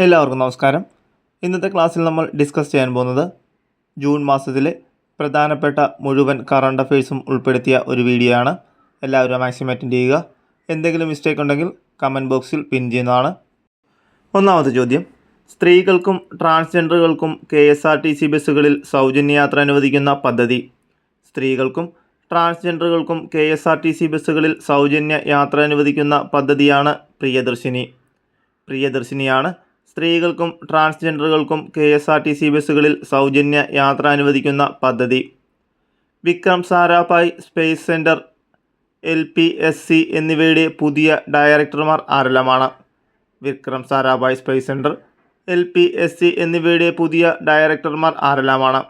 എല്ലാവർക്കും നമസ്കാരം. ഇന്നത്തെ ക്ലാസ്സിൽ നമ്മൾ ഡിസ്കസ് ചെയ്യാൻ പോകുന്നത് ജൂൺ മാസത്തിലെ പ്രധാനപ്പെട്ട മുഴുവൻ കറണ്ട് അഫയേഴ്സും ഉൾപ്പെടുത്തിയ ഒരു വീഡിയോ ആണ്. എല്ലാവരും മാക്സിമം അറ്റൻഡ് ചെയ്യുക. എന്തെങ്കിലും മിസ്റ്റേക്ക് ഉണ്ടെങ്കിൽ കമൻറ്റ് ബോക്സിൽ പിൻ ചെയ്യുന്നതാണ്. ഒന്നാമത്തെ ചോദ്യം: സ്ത്രീകൾക്കും ട്രാൻസ്ജെൻഡറുകൾക്കും KSRTC ബസ്സുകളിൽ സൗജന്യ യാത്ര അനുവദിക്കുന്ന പദ്ധതി. സ്ത്രീകൾക്കും ട്രാൻസ്ജെൻഡറുകൾക്കും KSRTC ബസ്സുകളിൽ സൗജന്യ യാത്ര അനുവദിക്കുന്ന പദ്ധതിയാണ് പ്രിയദർശിനി. പ്രിയദർശിനിയാണ് സ്ത്രീകൾക്കും ട്രാൻസ്ജെൻഡറുകൾക്കും KSRTC ബസ്സുകളിൽ സൗജന്യ യാത്ര അനുവദിക്കുന്ന പദ്ധതി. Vikram Sarabhai space centre, LPSC എന്നിവയുടെ പുതിയ ഡയറക്ടർമാർ ആരെല്ലാമാണ്? Vikram Sarabhai space centre, LPSC എന്നിവയുടെ പുതിയ ഡയറക്ടർമാർ ആരെല്ലാമാണ്?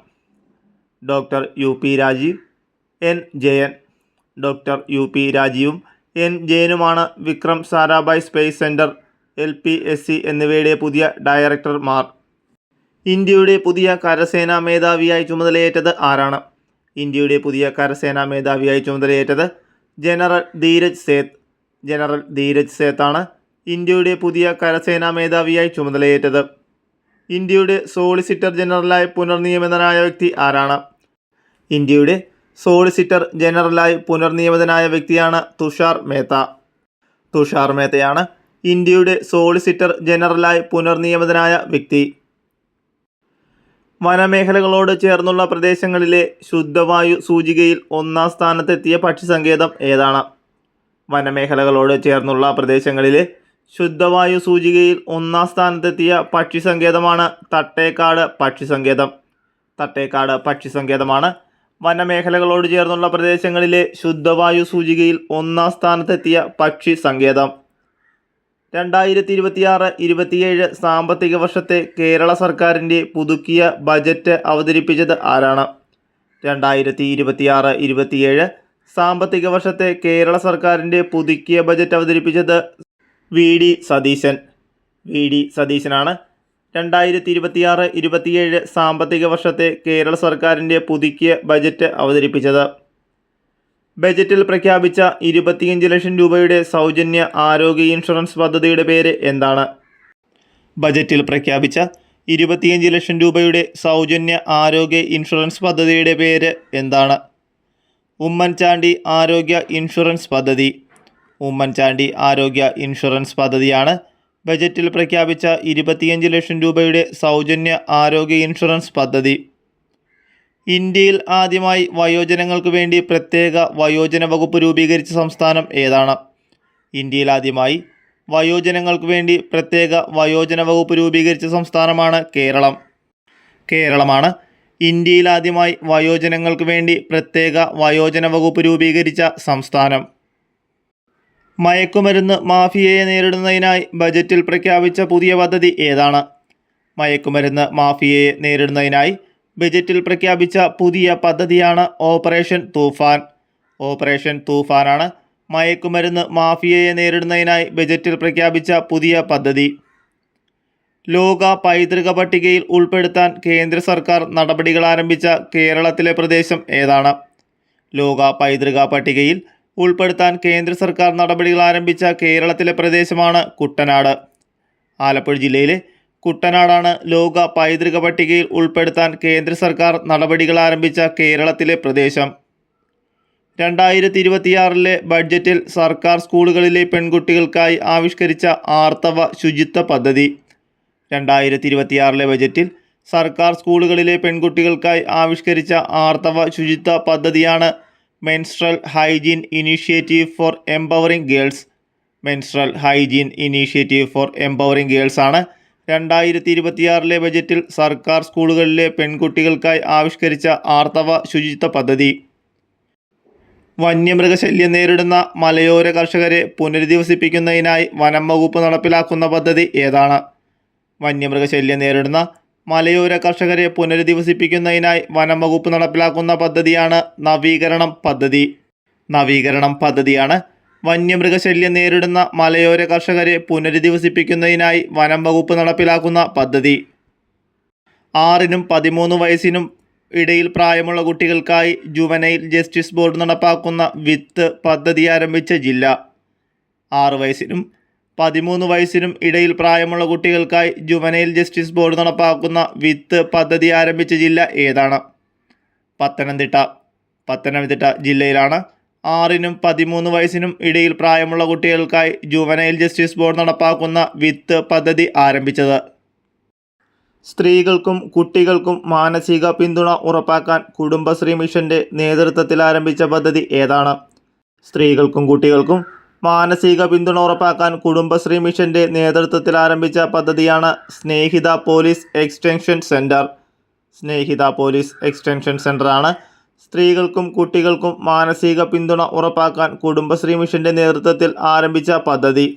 Doctor UP Rajeev, N Jayan. Doctor UP രാജീവും N ജയനുമാണ് Vikram Sarabhai space centre, LPSC എന്നിവയുടെ പുതിയ ഡയറക്ടർമാർ. ഇന്ത്യയുടെ പുതിയ കരസേനാ മേധാവിയായി ചുമതലയേറ്റത് ആരാണ്? ഇന്ത്യയുടെ പുതിയ കരസേനാ മേധാവിയായി ചുമതലയേറ്റത് ജനറൽ ധീരജ് സേത്ത്. ജനറൽ ധീരജ് സേത്താണ് ഇന്ത്യയുടെ പുതിയ കരസേനാ മേധാവിയായി ചുമതലയേറ്റത്. ഇന്ത്യയുടെ സോളിസിറ്റർ ജനറലായി പുനർനിയമിതനായ വ്യക്തി ആരാണ്? ഇന്ത്യയുടെ സോളിസിറ്റർ ജനറലായി പുനർനിയമിതനായ വ്യക്തിയാണ് തുഷാർ മേത്ത. തുഷാർ മേത്തയാണ് ഇന്ത്യയുടെ സോളിസിറ്റർ ജനറലായി പുനർനിയമിതനായ വ്യക്തി. വനമേഖലകളോട് ചേർന്നുള്ള പ്രദേശങ്ങളിലെ ശുദ്ധവായു സൂചികയിൽ ഒന്നാം സ്ഥാനത്തെത്തിയ പക്ഷിസങ്കേതം ഏതാണ്? വനമേഖലകളോട് ചേർന്നുള്ള പ്രദേശങ്ങളിലെ ശുദ്ധവായു സൂചികയിൽ ഒന്നാം സ്ഥാനത്തെത്തിയ പക്ഷിസങ്കേതമാണ് തട്ടേക്കാട് പക്ഷിസങ്കേതം. തട്ടേക്കാട് പക്ഷിസങ്കേതമാണ് വനമേഖലകളോട് ചേർന്നുള്ള പ്രദേശങ്ങളിലെ ശുദ്ധവായു സൂചികയിൽ ഒന്നാം സ്ഥാനത്തെത്തിയ പക്ഷിസങ്കേതം. 2026-27 സാമ്പത്തിക വർഷത്തെ കേരള സർക്കാരിൻ്റെ പുതുക്കിയ ബജറ്റ് അവതരിപ്പിച്ചത് ആരാണ്? 2026-27 സാമ്പത്തിക വർഷത്തെ കേരള സർക്കാരിൻ്റെ പുതുക്കിയ ബജറ്റ് അവതരിപ്പിച്ചത് VD സതീശൻ. VD സതീശനാണ് 2026-27 സാമ്പത്തിക വർഷത്തെ കേരള സർക്കാരിൻ്റെ പുതുക്കിയ ബജറ്റ് അവതരിപ്പിച്ചത്. ബജറ്റിൽ പ്രഖ്യാപിച്ച 25 ലക്ഷം രൂപയുടെ സൗജന്യ ആരോഗ്യ ഇൻഷുറൻസ് പദ്ധതിയുടെ പേര് എന്താണ്? ബജറ്റിൽ പ്രഖ്യാപിച്ച 25 ലക്ഷം രൂപയുടെ സൗജന്യ ആരോഗ്യ ഇൻഷുറൻസ് പദ്ധതിയുടെ പേര് എന്താണ്? ഉമ്മൻചാണ്ടി ആരോഗ്യ ഇൻഷുറൻസ് പദ്ധതി. ഉമ്മൻചാണ്ടി ആരോഗ്യ ഇൻഷുറൻസ് പദ്ധതിയാണ് ബജറ്റിൽ പ്രഖ്യാപിച്ച 25 ലക്ഷം രൂപയുടെ സൗജന്യ ആരോഗ്യ ഇൻഷുറൻസ് പദ്ധതി. ഇന്ത്യയിൽ ആദ്യമായി വയോജനങ്ങൾക്ക് വേണ്ടി പ്രത്യേക വയോജന വകുപ്പ് രൂപീകരിച്ച സംസ്ഥാനം ഏതാണ്? ഇന്ത്യയിൽ ആദ്യമായി വയോജനങ്ങൾക്ക് വേണ്ടി പ്രത്യേക വയോജന വകുപ്പ് രൂപീകരിച്ച സംസ്ഥാനമാണ് കേരളം. കേരളമാണ് ഇന്ത്യയിൽ ആദ്യമായി വയോജനങ്ങൾക്ക് വേണ്ടി പ്രത്യേക വയോജന വകുപ്പ് രൂപീകരിച്ച സംസ്ഥാനം. മയക്കുമരുന്ന് മാഫിയയെ നേരിടുന്നതിനായി ബജറ്റിൽ പ്രഖ്യാപിച്ച പുതിയ പദ്ധതി ഏതാണ്? മയക്കുമരുന്ന് മാഫിയയെ നേരിടുന്നതിനായി ബജറ്റിൽ പ്രഖ്യാപിച്ച പുതിയ പദ്ധതിയാണ് ഓപ്പറേഷൻ തൂഫാൻ. ഓപ്പറേഷൻ തൂഫാനാണ് മയക്കുമരുന്ന് മാഫിയയെ നേരിടുന്നതിനായി ബജറ്റിൽ പ്രഖ്യാപിച്ച പുതിയ പദ്ധതി. ലോക പൈതൃക പട്ടികയിൽ ഉൾപ്പെടുത്താൻ കേന്ദ്ര സർക്കാർ നടപടികൾ ആരംഭിച്ച കേരളത്തിലെ പ്രദേശം ഏതാണ്? ലോക പൈതൃക പട്ടികയിൽ ഉൾപ്പെടുത്താൻ കേന്ദ്ര സർക്കാർ നടപടികൾ ആരംഭിച്ച കേരളത്തിലെ പ്രദേശമാണ് കുട്ടനാട്. ആലപ്പുഴ ജില്ലയിലെ കുട്ടനാടാണ് ലോക പൈതൃക പട്ടികയിൽ ഉൾപ്പെടുത്താൻ കേന്ദ്ര സർക്കാർ നടപടികൾ ആരംഭിച്ച കേരളത്തിലെ പ്രദേശം. 2026 ബഡ്ജറ്റിൽ സർക്കാർ സ്കൂളുകളിലെ പെൺകുട്ടികൾക്കായി ആവിഷ്കരിച്ച ആർത്തവ ശുചിത്വ പദ്ധതി. 2026 ബജറ്റിൽ സർക്കാർ സ്കൂളുകളിലെ പെൺകുട്ടികൾക്കായി ആവിഷ്കരിച്ച ആർത്തവ ശുചിത്വ പദ്ധതിയാണ് menstrual hygiene initiative four empowering girls. Menstrual hygiene initiative four empowering girls ആണ് 2026 ബജറ്റിൽ സർക്കാർ സ്കൂളുകളിലെ പെൺകുട്ടികൾക്കായി ആവിഷ്കരിച്ച ആർത്തവ ശുചിത്വ പദ്ധതി. വന്യമൃഗശല്യം നേരിടുന്ന മലയോര കർഷകരെ പുനരധിവസിപ്പിക്കുന്നതിനായി വനം വകുപ്പ് നടപ്പിലാക്കുന്ന പദ്ധതി ഏതാണ്? വന്യമൃഗശല്യം നേരിടുന്ന മലയോര കർഷകരെ പുനരധിവസിപ്പിക്കുന്നതിനായി വനം വകുപ്പ് നടപ്പിലാക്കുന്ന പദ്ധതിയാണ് നവീകരണം പദ്ധതി. നവീകരണം പദ്ധതിയാണ് വന്യമൃഗശല്യം നേരിടുന്ന മലയോര കർഷകരെ പുനരധിവസിപ്പിക്കുന്നതിനായി വനം വകുപ്പ് നടപ്പിലാക്കുന്ന പദ്ധതി. 6-നും 13 വയസ്സിനും ഇടയിൽ പ്രായമുള്ള കുട്ടികൾക്കായി ജുവനൈൽ ജസ്റ്റിസ് ബോർഡ് നടപ്പാക്കുന്ന വിത്ത് പദ്ധതി ആരംഭിച്ച ജില്ല. 6 വയസ്സിനും 13 വയസ്സിനും ഇടയിൽ പ്രായമുള്ള കുട്ടികൾക്കായി ജുവനൈൽ ജസ്റ്റിസ് ബോർഡ് നടപ്പാക്കുന്ന വിത്ത് പദ്ധതി ആരംഭിച്ച ജില്ല ഏതാണ്? പത്തനംതിട്ട ജില്ലയിലാണ് 6നും 13 വയസ്സിനും ഇടയിൽ പ്രായമുള്ള കുട്ടികൾക്കായി ജുവനൈൽ ജസ്റ്റിസ് ബോർഡ് നടപ്പാക്കുന്ന വിത്ത് പദ്ധതി ആരംഭിച്ചത്. സ്ത്രീകൾക്കും കുട്ടികൾക്കും മാനസിക പിന്തുണ ഉറപ്പാക്കാൻ കുടുംബശ്രീ മിഷന്റെ നേതൃത്വത്തിൽ ആരംഭിച്ച പദ്ധതി ഏതാണ്? സ്ത്രീകൾക്കും കുട്ടികൾക്കും മാനസിക പിന്തുണ ഉറപ്പാക്കാൻ കുടുംബശ്രീ മിഷന്റെ നേതൃത്വത്തിൽ ആരംഭിച്ച പദ്ധതിയാണ് സ്നേഹിത പോലീസ് എക്സ്റ്റൻഷൻ സെന്റർ. സ്നേഹിത പോലീസ് എക്സ്റ്റൻഷൻ സെന്ററാണ് സ്ത്രീകൾക്കും കുട്ടികൾക്കും മാനസിക പിന്തുണ ഉറപ്പാക്കാൻ കുടുംബശ്രീ മിഷന്റെ നേതൃത്വത്തിൽ ആരംഭിച്ച പദ്ധതി.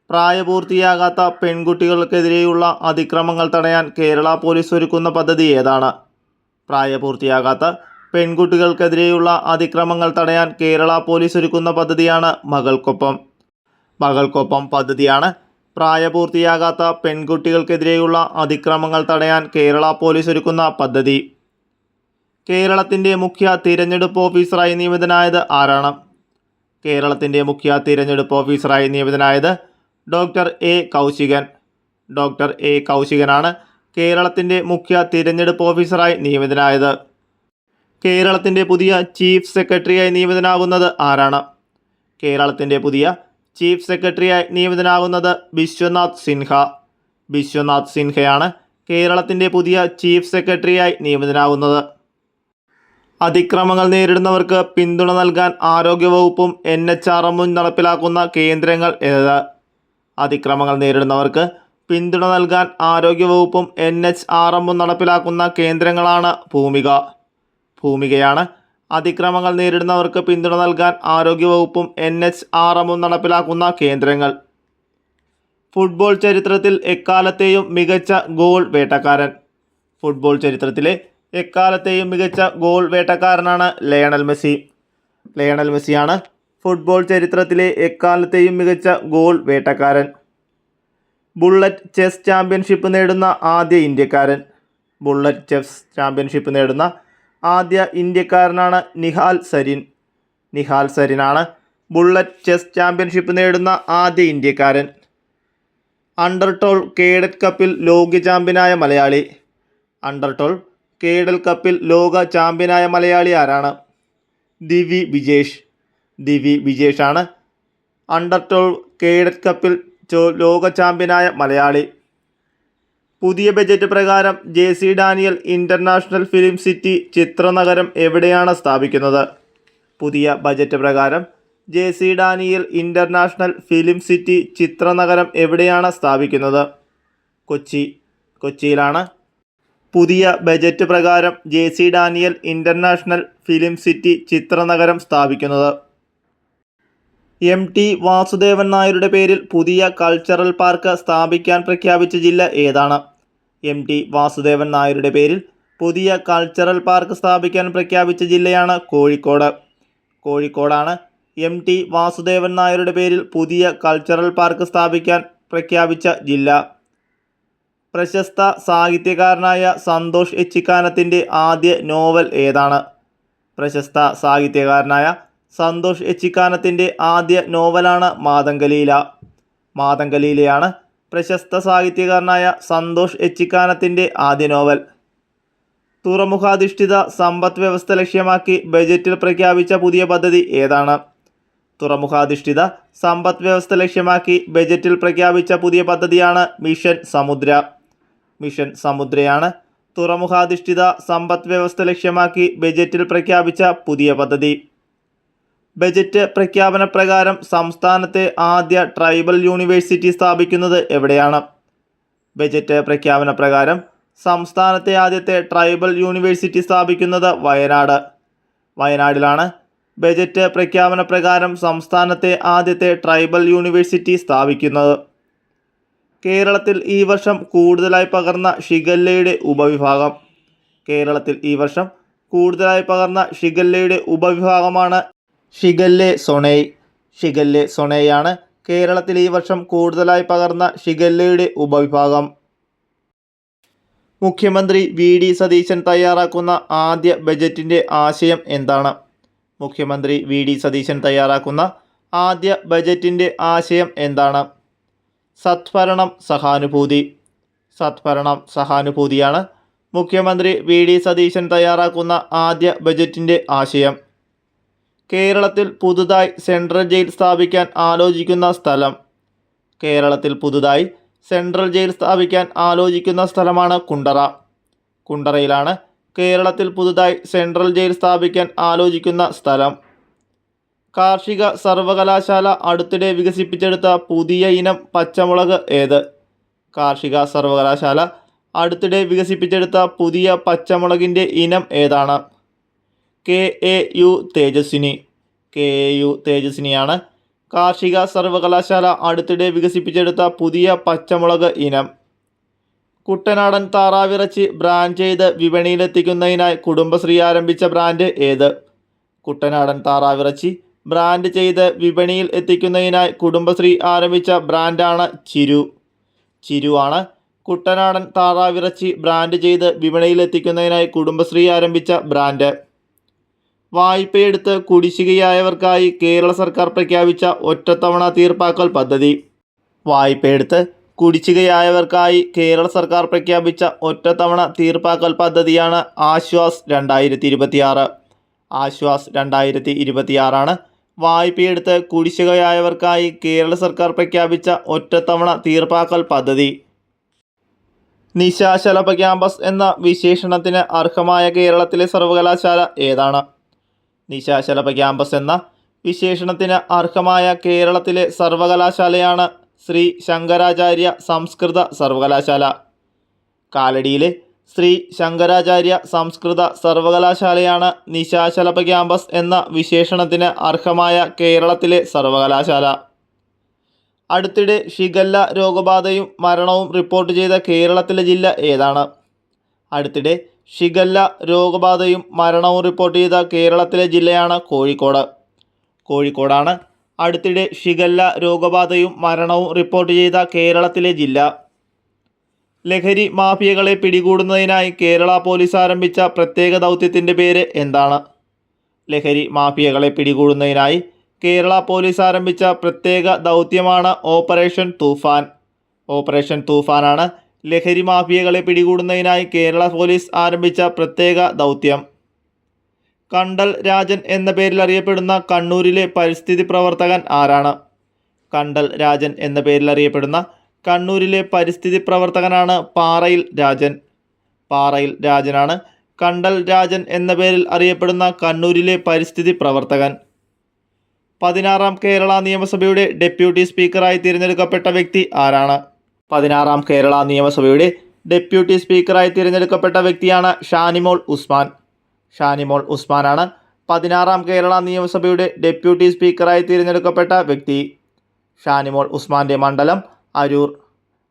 പ്രായപൂർത്തിയാകാത്ത പെൺകുട്ടികൾക്കെതിരെയുള്ള അതിക്രമങ്ങൾ തടയാൻ കേരള പോലീസ് ഒരുക്കുന്ന പദ്ധതി ഏതാണ്? പ്രായപൂർത്തിയാകാത്ത പെൺകുട്ടികൾക്കെതിരെയുള്ള അതിക്രമങ്ങൾ തടയാൻ കേരള പോലീസ് ഒരുക്കുന്ന പദ്ധതിയാണ് മകൾക്കൊപ്പം. മകൾക്കൊപ്പം പദ്ധതിയാണ് പ്രായപൂർത്തിയാകാത്ത പെൺകുട്ടികൾക്കെതിരെയുള്ള അതിക്രമങ്ങൾ തടയാൻ കേരള പോലീസ് ഒരുക്കുന്ന പദ്ധതി. കേരളത്തിൻ്റെ മുഖ്യ തിരഞ്ഞെടുപ്പ് ഓഫീസറായി നിയമിതനായത് ആരാണ്? കേരളത്തിൻ്റെ മുഖ്യ തിരഞ്ഞെടുപ്പ് ഓഫീസറായി നിയമിതനായത് doctor A Kaushikan. Doctor A കൗശികനാണ് കേരളത്തിൻ്റെ മുഖ്യ തിരഞ്ഞെടുപ്പ് ഓഫീസറായി നിയമിതനായത്. കേരളത്തിൻ്റെ പുതിയ ചീഫ് സെക്രട്ടറിയായി നിയമിതനാകുന്നത് ആരാണ്? കേരളത്തിൻ്റെ പുതിയ ചീഫ് സെക്രട്ടറിയായി നിയമിതനാകുന്നത് ബിശ്വനാഥ് സിൻഹ. ബിശ്വനാഥ് സിൻഹയാണ് കേരളത്തിൻ്റെ പുതിയ ചീഫ് സെക്രട്ടറിയായി നിയമിതനാകുന്നത്. അതിക്രമങ്ങൾ നേരിടുന്നവർക്ക് പിന്തുണ നൽകാൻ ആരോഗ്യവകുപ്പും NHRMഉം നടപ്പിലാക്കുന്ന കേന്ദ്രങ്ങൾ ഏത്? അതിക്രമങ്ങൾ നേരിടുന്നവർക്ക് പിന്തുണ നൽകാൻ ആരോഗ്യവകുപ്പും NHRMഉം നടപ്പിലാക്കുന്ന കേന്ദ്രങ്ങളാണ് ഭൂമികയാണ് അതിക്രമങ്ങൾ നേരിടുന്നവർക്ക് പിന്തുണ നൽകാൻ ആരോഗ്യവകുപ്പും NHRMഉം നടപ്പിലാക്കുന്ന കേന്ദ്രങ്ങൾ. ഫുട്ബോൾ ചരിത്രത്തിൽ എക്കാലത്തെയും മികച്ച ഗോൾ വേട്ടക്കാരൻ. ഫുട്ബോൾ ചരിത്രത്തിലെ എക്കാലത്തെയും മികച്ച ഗോൾ വേട്ടക്കാരനാണ് ലയണൽ മെസ്സി. ലയണൽ മെസ്സിയാണ് ഫുട്ബോൾ ചരിത്രത്തിലെ എക്കാലത്തെയും മികച്ച ഗോൾ വേട്ടക്കാരൻ. ബുള്ളറ്റ് ചെസ് ചാമ്പ്യൻഷിപ്പ് നേടുന്ന ആദ്യ ഇന്ത്യക്കാരൻ. ബുള്ളറ്റ് ചെസ് ചാമ്പ്യൻഷിപ്പ് നേടുന്ന ആദ്യ ഇന്ത്യക്കാരനാണ് നിഹാൽ സരീൻ. നിഹാൽ സരീനാണ് ബുള്ളറ്റ് ചെസ് ചാമ്പ്യൻഷിപ്പ് നേടുന്ന ആദ്യ ഇന്ത്യക്കാരൻ. അണ്ടർ 12 കേഡറ്റ് കപ്പിൽ ലോക ചാമ്പ്യനായ മലയാളി. അണ്ടർ 12 കേഡറ്റ് കപ്പിൽ ലോക ചാമ്പ്യനായ മലയാളി ആരാണ്? ദിവി വിജേഷ്. ദിവി വിജേഷാണ് അണ്ടർ 12 കേഡറ്റ് കപ്പിൽ ലോക ചാമ്പ്യനായ മലയാളി. പുതിയ ബജറ്റ് പ്രകാരം JC Daniel international film city ചിത്രനഗരം എവിടെയാണ് സ്ഥാപിക്കുന്നത്? പുതിയ ബജറ്റ് പ്രകാരം JC Daniel international film city ചിത്രനഗരം എവിടെയാണ് സ്ഥാപിക്കുന്നത്? കൊച്ചിയിലാണ് പുതിയ ബജറ്റ് പ്രകാരം JC Daniel international film city ചിത്രനഗരം സ്ഥാപിക്കുന്നത്. MT വാസുദേവൻ നായരുടെ പേരിൽ പുതിയ കൾച്ചറൽ പാർക്ക് സ്ഥാപിക്കാൻ പ്രഖ്യാപിച്ച ജില്ല ഏതാണ്? MT വാസുദേവൻ നായരുടെ പേരിൽ പുതിയ കൾച്ചറൽ പാർക്ക് സ്ഥാപിക്കാൻ പ്രഖ്യാപിച്ച ജില്ലയാണ് കോഴിക്കോട്. കോഴിക്കോടാണ് MT വാസുദേവൻ നായരുടെ പേരിൽ പുതിയ കൾച്ചറൽ പാർക്ക് സ്ഥാപിക്കാൻ പ്രഖ്യാപിച്ച ജില്ല. പ്രശസ്ത സാഹിത്യകാരനായ സന്തോഷ് എച്ചിക്കാനത്തിൻ്റെ ആദ്യ നോവൽ ഏതാണ്? പ്രശസ്ത സാഹിത്യകാരനായ സന്തോഷ് എച്ചിക്കാനത്തിൻ്റെ ആദ്യ നോവലാണ് മാതംഗലീല. മാതംഗലീലയാണ് പ്രശസ്ത സാഹിത്യകാരനായ സന്തോഷ് എച്ചിക്കാനത്തിൻ്റെ ആദ്യ നോവൽ. തുറമുഖാധിഷ്ഠിത സമ്പദ് വ്യവസ്ഥ ലക്ഷ്യമാക്കി ബജറ്റിൽ പ്രഖ്യാപിച്ച പുതിയ പദ്ധതി ഏതാണ്? തുറമുഖാധിഷ്ഠിത സമ്പദ് വ്യവസ്ഥ ലക്ഷ്യമാക്കി ബജറ്റിൽ പ്രഖ്യാപിച്ച പുതിയ പദ്ധതിയാണ് മിഷൻ സമുദ്ര. മിഷൻ സമുദ്രയാണ് തുറമുഖാധിഷ്ഠിത സമ്പദ് വ്യവസ്ഥ ലക്ഷ്യമാക്കി ബജറ്റിൽ പ്രഖ്യാപിച്ച പുതിയ പദ്ധതി. ബജറ്റ് പ്രഖ്യാപന പ്രകാരം സംസ്ഥാനത്തെ ആദ്യ ട്രൈബൽ യൂണിവേഴ്സിറ്റി സ്ഥാപിക്കുന്നത് എവിടെയാണ്? ബജറ്റ് പ്രഖ്യാപന പ്രകാരം സംസ്ഥാനത്തെ ആദ്യത്തെ ട്രൈബൽ യൂണിവേഴ്സിറ്റി സ്ഥാപിക്കുന്നത് വയനാടിലാണ്. ബജറ്റ് പ്രഖ്യാപന പ്രകാരം സംസ്ഥാനത്തെ ആദ്യത്തെ ട്രൈബൽ യൂണിവേഴ്സിറ്റി സ്ഥാപിക്കുന്നത്. കേരളത്തിൽ ഈ വർഷം കൂടുതലായി പകർന്ന ഷിഗല്ലയുടെ ഉപവിഭാഗം. കേരളത്തിൽ ഈ വർഷം കൂടുതലായി പകർന്ന ഷിഗല്ലയുടെ ഉപവിഭാഗമാണ് ഷിഗല്ലെ സൊണൈ. ഷിഗല്ലെ സൊണൈയാണ് കേരളത്തിൽ ഈ വർഷം കൂടുതലായി പകർന്ന ഷിഗല്ലയുടെ ഉപവിഭാഗം. മുഖ്യമന്ത്രി VD സതീശൻ തയ്യാറാക്കുന്ന ആദ്യ ബജറ്റിൻ്റെ ആശയം എന്താണ്? മുഖ്യമന്ത്രി VD സതീശൻ തയ്യാറാക്കുന്ന ആദ്യ ബജറ്റിൻ്റെ ആശയം എന്താണ്? സദ്ഭരണം സഹാനുഭൂതി. സദ്ഭരണം സഹാനുഭൂതിയാണ് മുഖ്യമന്ത്രി വി.ഡി. സതീശൻ തയ്യാറാക്കുന്ന ആദ്യ ബജറ്റിൻ്റെ ആശയം. കേരളത്തിൽ പുതുതായി സെൻട്രൽ ജയിൽ സ്ഥാപിക്കാൻ ആലോചിക്കുന്ന സ്ഥലം. കേരളത്തിൽ പുതുതായി സെൻട്രൽ ജയിൽ സ്ഥാപിക്കാൻ ആലോചിക്കുന്ന സ്ഥലമാണ് കുണ്ടറ. കുണ്ടറയിലാണ് കേരളത്തിൽ പുതുതായി സെൻട്രൽ ജയിൽ സ്ഥാപിക്കാൻ ആലോചിക്കുന്ന സ്ഥലം. കാർഷിക സർവകലാശാല അടുത്തിടെ വികസിപ്പിച്ചെടുത്ത പുതിയ ഇനം പച്ചമുളക് ഏത്? കാർഷിക സർവകലാശാല അടുത്തിടെ വികസിപ്പിച്ചെടുത്ത പുതിയ പച്ചമുളകിൻ്റെ ഇനം ഏതാണ്? KAU തേജസ്വിനി. KAU തേജസ്വിനിയാണ് കാർഷിക സർവകലാശാല അടുത്തിടെ വികസിപ്പിച്ചെടുത്ത പുതിയ പച്ചമുളക് ഇനം. കുട്ടനാടൻ താറാവിറച്ചി ബ്രാൻഡ് ചെയ്ത് വിപണിയിലെത്തിക്കുന്നതിനായി കുടുംബശ്രീ ആരംഭിച്ച ബ്രാൻഡ് ഏത്? കുട്ടനാടൻ താറാവിറച്ചി ബ്രാൻഡ് ചെയ്ത് വിപണിയിൽ എത്തിക്കുന്നതിനായി കുടുംബശ്രീ ആരംഭിച്ച ബ്രാൻഡാണ് ചിരു. ചിരുവാണ് കുട്ടനാടൻ താറാവിറച്ചി ബ്രാൻഡ് ചെയ്ത് വിപണിയിലെത്തിക്കുന്നതിനായി കുടുംബശ്രീ ആരംഭിച്ച ബ്രാൻഡ്. വായ്പയെടുത്ത് കുടിശ്ശികയായവർക്കായി കേരള സർക്കാർ പ്രഖ്യാപിച്ച ഒറ്റത്തവണ തീർപ്പാക്കൽ പദ്ധതി. വായ്പയെടുത്ത് കുടിശ്ശികയായവർക്കായി കേരള സർക്കാർ പ്രഖ്യാപിച്ച ഒറ്റത്തവണ തീർപ്പാക്കൽ പദ്ധതിയാണ് ആശ്വാസ് 2026. ആശ്വാസ് 2026 വായ്പയെടുത്ത് കുടിശ്ശികയായവർക്കായി കേരള സർക്കാർ പ്രഖ്യാപിച്ച ഒറ്റത്തവണ തീർപ്പാക്കൽ പദ്ധതി. നിശാശലഭ ക്യാമ്പസ് എന്ന വിശേഷണത്തിന് അർഹമായ കേരളത്തിലെ സർവകലാശാല ഏതാണ്? നിശാശലഭ ക്യാമ്പസ് എന്ന വിശേഷണത്തിന് അർഹമായ കേരളത്തിലെ സർവകലാശാലയാണ് ശ്രീ ശങ്കരാചാര്യ സംസ്കൃത സർവകലാശാല. കാലടിയിലെ ശ്രീ ശങ്കരാചാര്യ സംസ്കൃത സർവകലാശാലയാണ് നിശാശലഭ ക്യാമ്പസ് എന്ന വിശേഷണത്തിന് അർഹമായ കേരളത്തിലെ സർവകലാശാല. അടുത്തിടെ ഷിഗല്ല രോഗബാധയും മരണവും റിപ്പോർട്ട് ചെയ്ത കേരളത്തിലെ ജില്ല ഏതാണ്? അടുത്തിടെ ഷിഗല്ല രോഗബാധയും മരണവും റിപ്പോർട്ട് ചെയ്ത കേരളത്തിലെ ജില്ലയാണ് കോഴിക്കോട്. കോഴിക്കോടാണ് അടുത്തിടെ ഷിഗല്ല രോഗബാധയും മരണവും റിപ്പോർട്ട് ചെയ്ത കേരളത്തിലെ ജില്ല. ലഹരി മാഫിയകളെ പിടികൂടുന്നതിനായി കേരള പോലീസ് ആരംഭിച്ച പ്രത്യേക ദൗത്യത്തിൻ്റെ പേര് എന്താണ്? ലഹരി മാഫിയകളെ പിടികൂടുന്നതിനായി കേരള പോലീസ് ആരംഭിച്ച പ്രത്യേക ദൗത്യമാണ് ഓപ്പറേഷൻ തൂഫാൻ. ഓപ്പറേഷൻ തൂഫാനാണ് ലഹരി മാഫിയകളെ പിടികൂടുന്നതിനായി കേരള പോലീസ് ആരംഭിച്ച പ്രത്യേക ദൗത്യം. കണ്ടൽ രാജൻ എന്ന പേരിൽ അറിയപ്പെടുന്ന കണ്ണൂരിലെ പരിസ്ഥിതി പ്രവർത്തകൻ ആരാണ്? കണ്ടൽ രാജൻ എന്ന പേരിൽ അറിയപ്പെടുന്ന കണ്ണൂരിലെ പരിസ്ഥിതി പ്രവർത്തകനാണ് പാറയിൽ രാജൻ. പാറയിൽ രാജനാണ് കണ്ടൽ രാജൻ എന്ന പേരിൽ അറിയപ്പെടുന്ന കണ്ണൂരിലെ പരിസ്ഥിതി പ്രവർത്തകൻ. 16ാം കേരള നിയമസഭയുടെ ഡെപ്യൂട്ടി സ്പീക്കറായി തിരഞ്ഞെടുക്കപ്പെട്ട വ്യക്തി ആരാണ്? 16ാം കേരള നിയമസഭയുടെ ഡെപ്യൂട്ടി സ്പീക്കറായി തിരഞ്ഞെടുക്കപ്പെട്ട വ്യക്തിയാണ് ഷാനിമോൾ ഉസ്മാൻ. ഷാനിമോൾ ഉസ്മാനാണ് 16ാം കേരള നിയമസഭയുടെ ഡെപ്യൂട്ടി സ്പീക്കറായി തിരഞ്ഞെടുക്കപ്പെട്ട വ്യക്തി. ഷാനിമോൾ ഉസ്മാൻ്റെ മണ്ഡലം അരൂർ.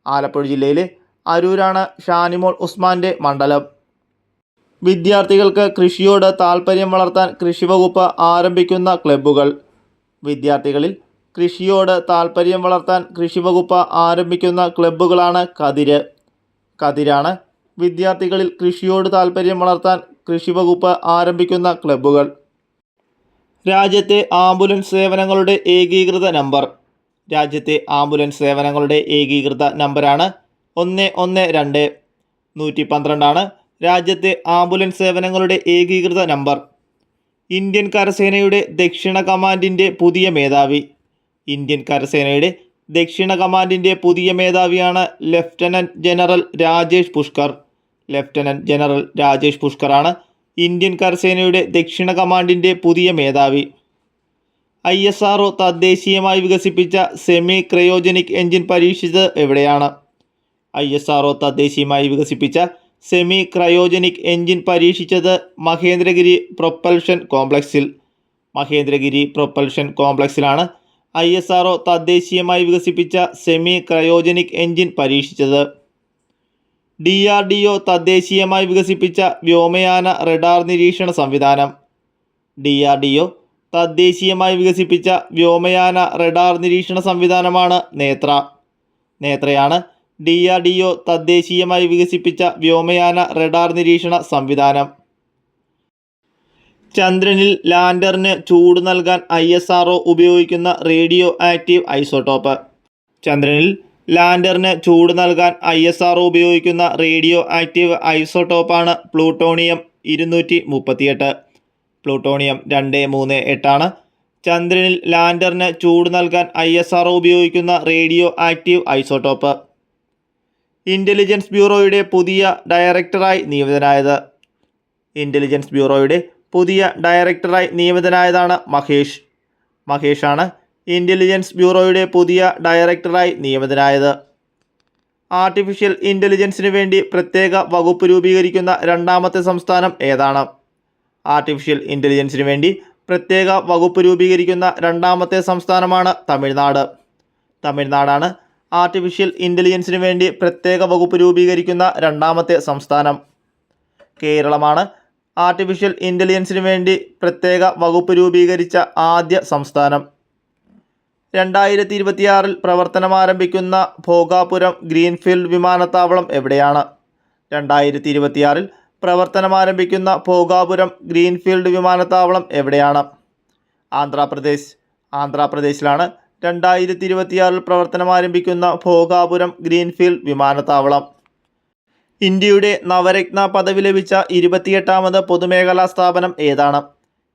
ആലപ്പുഴ ജില്ലയിലെ അരൂരാണ് ഷാനിമോൾ ഉസ്മാൻ്റെ മണ്ഡലം. വിദ്യാർത്ഥികൾക്ക് കൃഷിയോട് താൽപ്പര്യം വളർത്താൻ കൃഷിവകുപ്പ് ആരംഭിക്കുന്ന ക്ലബ്ബുകൾ. വിദ്യാർത്ഥികളിൽ കൃഷിയോട് താൽപ്പര്യം വളർത്താൻ കൃഷിവകുപ്പ് ആരംഭിക്കുന്ന ക്ലബ്ബുകളാണ് കതിര്. കതിരാണ് വിദ്യാർത്ഥികളിൽ കൃഷിയോട് താൽപ്പര്യം വളർത്താൻ കൃഷിവകുപ്പ് ആരംഭിക്കുന്ന ക്ലബ്ബുകൾ. രാജ്യത്തെ ആംബുലൻസ് സേവനങ്ങളുടെ ഏകീകൃത നമ്പർ. രാജ്യത്തെ ആംബുലൻസ് സേവനങ്ങളുടെ ഏകീകൃത നമ്പറാണ് 112. 112 രാജ്യത്തെ ആംബുലൻസ് സേവനങ്ങളുടെ ഏകീകൃത നമ്പർ. ഇന്ത്യൻ കരസേനയുടെ ദക്ഷിണ കമാൻഡിൻ്റെ പുതിയ മേധാവി. ഇന്ത്യൻ കരസേനയുടെ ദക്ഷിണ കമാൻഡിൻ്റെ പുതിയ മേധാവിയാണ് lieutenant general Rajesh Pushkar. Lieutenant general Rajesh പുഷ്കറാണ് ഇന്ത്യൻ കരസേനയുടെ ദക്ഷിണ കമാൻഡിൻ്റെ പുതിയ മേധാവി. ISRO തദ്ദേശീയമായി വികസിപ്പിച്ച സെമി ക്രയോജനിക് എഞ്ചിൻ പരീക്ഷിച്ചത് എവിടെയാണ്? ISRO തദ്ദേശീയമായി വികസിപ്പിച്ച സെമി ക്രയോജനിക് എഞ്ചിൻ പരീക്ഷിച്ചത് മഹേന്ദ്രഗിരി പ്രൊപ്പൽഷൻ കോംപ്ലക്സിൽ. മഹേന്ദ്രഗിരി പ്രൊപ്പൽഷൻ കോംപ്ലക്സിലാണ് ISRO തദ്ദേശീയമായി വികസിപ്പിച്ച സെമി ക്രയോജനിക് എഞ്ചിൻ പരീക്ഷിച്ചത്. DRDO തദ്ദേശീയമായി വികസിപ്പിച്ച വ്യോമയാന റഡാർ നിരീക്ഷണ സംവിധാനം. DRDO തദ്ദേശീയമായി വികസിപ്പിച്ച വ്യോമയാന റഡാർ നിരീക്ഷണ സംവിധാനമാണ് നേത്ര. നേത്രയാണ് DRDO തദ്ദേശീയമായി വികസിപ്പിച്ച വ്യോമയാന റഡാർ നിരീക്ഷണ സംവിധാനം. ചന്ദ്രനിൽ ലാൻഡറിന് ചൂട് നൽകാൻ ISRO ഉപയോഗിക്കുന്ന റേഡിയോ ആക്റ്റീവ് ഐസോട്ടോപ്പ്. ചന്ദ്രനിൽ ലാൻഡറിന് ചൂട് നൽകാൻ ISRO ഉപയോഗിക്കുന്ന റേഡിയോ ആക്റ്റീവ് ഐസോട്ടോപ്പാണ് പ്ലൂട്ടോണിയം 238. പ്ലൂട്ടോണിയം 238 ആണ് ചന്ദ്രനിൽ ലാൻഡറിന് ചൂട് നൽകാൻ ISRO ഉപയോഗിക്കുന്ന റേഡിയോ ആക്റ്റീവ് ഐസോട്ടോപ്പ്. ഇൻ്റലിജൻസ് ബ്യൂറോയുടെ പുതിയ ഡയറക്ടറായി നിയമിതനായത്. ഇൻ്റലിജൻസ് ബ്യൂറോയുടെ പുതിയ ഡയറക്ടറായി നിയമിതനായതാണ് മഹേഷാണ് ഇൻ്റലിജൻസ് ബ്യൂറോയുടെ പുതിയ ഡയറക്ടറായി നിയമിതനായത്. ആർട്ടിഫിഷ്യൽ ഇൻ്റലിജൻസിന് വേണ്ടി പ്രത്യേക വകുപ്പ് രൂപീകരിക്കുന്ന രണ്ടാമത്തെ സംസ്ഥാനം ഏതാണ്? ആർട്ടിഫിഷ്യൽ ഇൻ്റലിജൻസിന് വേണ്ടി പ്രത്യേക വകുപ്പ് രൂപീകരിക്കുന്ന രണ്ടാമത്തെ സംസ്ഥാനമാണ് തമിഴ്നാടാണ് ആർട്ടിഫിഷ്യൽ ഇൻ്റലിജൻസിന് വേണ്ടി പ്രത്യേക വകുപ്പ് രൂപീകരിക്കുന്ന രണ്ടാമത്തെ സംസ്ഥാനം. കേരളമാണ് ആർട്ടിഫിഷ്യൽ ഇൻ്റലിജൻസിന് വേണ്ടി പ്രത്യേക വകുപ്പ് രൂപീകരിച്ച ആദ്യ സംസ്ഥാനം. 2026 പ്രവർത്തനമാരംഭിക്കുന്ന ഭോഗാപുരം ഗ്രീൻഫീൽഡ് വിമാനത്താവളം എവിടെയാണ്? 2026 പ്രവർത്തനമാരംഭിക്കുന്ന ഭോഗാപുരം ഗ്രീൻഫീൽഡ് വിമാനത്താവളം എവിടെയാണ്? ആന്ധ്രാപ്രദേശിലാണ് 2026 പ്രവർത്തനമാരംഭിക്കുന്ന ഭോഗാപുരം ഗ്രീൻഫീൽഡ് വിമാനത്താവളം. ഇന്ത്യയുടെ നവരത്ന പദവി ലഭിച്ച 28ാമത് പൊതുമേഖലാ സ്ഥാപനം ഏതാണ്?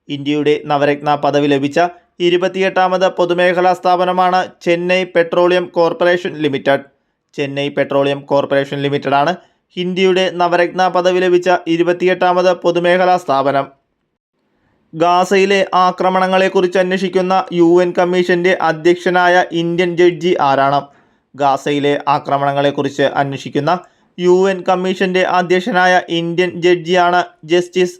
ഇന്ത്യയുടെ നവരത്ന പദവി ലഭിച്ച 28ാമത് പൊതുമേഖലാ സ്ഥാപനമാണ് ചെന്നൈ പെട്രോളിയം കോർപ്പറേഷൻ ലിമിറ്റഡ് ആണ് ഇന്ത്യയുടെ നവരത്ന പദവി ലഭിച്ച 28ാമത് പൊതുമേഖലാ സ്ഥാപനം. ഗാസയിലെ ആക്രമണങ്ങളെക്കുറിച്ച് അന്വേഷിക്കുന്ന UN കമ്മീഷന്റെ അധ്യക്ഷനായ ഇന്ത്യൻ ജഡ്ജി ആരാണ്? ഗാസയിലെ ആക്രമണങ്ങളെക്കുറിച്ച് അന്വേഷിക്കുന്ന UN കമ്മീഷന്റെ അധ്യക്ഷനായ ഇന്ത്യൻ ജഡ്ജിയാണ് ജസ്റ്റിസ്